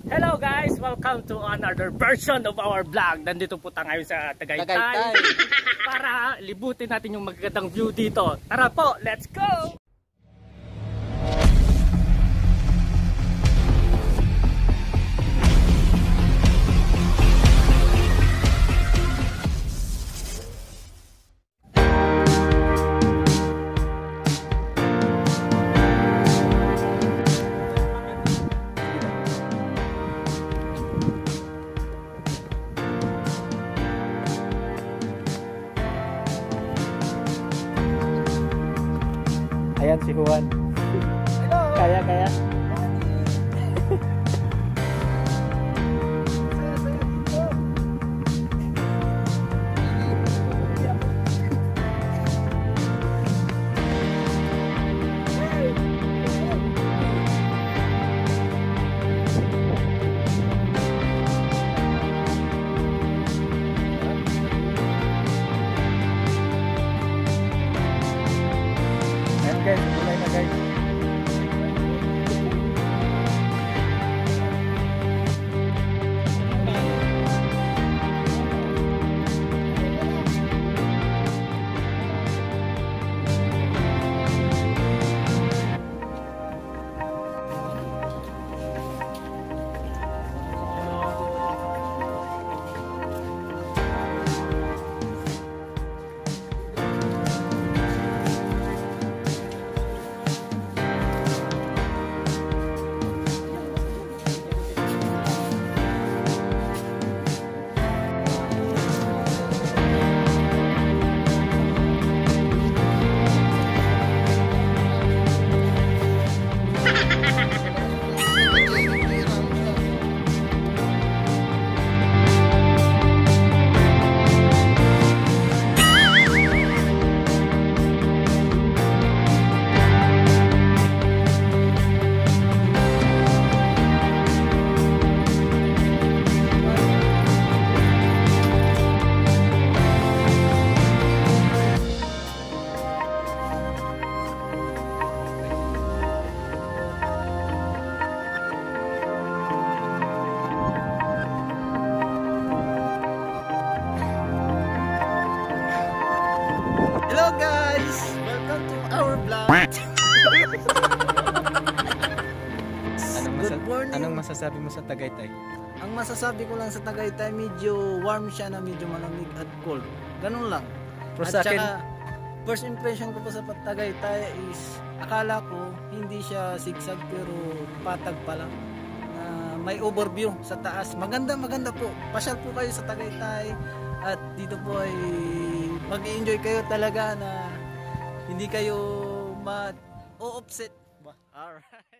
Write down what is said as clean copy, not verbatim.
Hello guys! Welcome to another version of our vlog. Nandito po tayo ngayon sa Tagaytay para libutin natin yung magagandang view dito. Tara po, let's go! Ayan si Juan. Hello. Kaya. Guys, mulai na guys. Hello guys! Welcome to our vlog. Good morning. Anong masasabi mo sa Tagaytay? Ang masasabi ko lang sa Tagaytay, medyo warm siya na medyo malamig at cold. Ganun lang. Pero at sa akin, saka, first impression ko po sa Tagaytay is akala ko hindi siya sigsag pero patag pa lang. May overview sa taas. Maganda po. Pasyal po kayo sa Tagaytay at dito po ay mag-i-enjoy kayo talaga na hindi kayo ma-o-upset. Alright.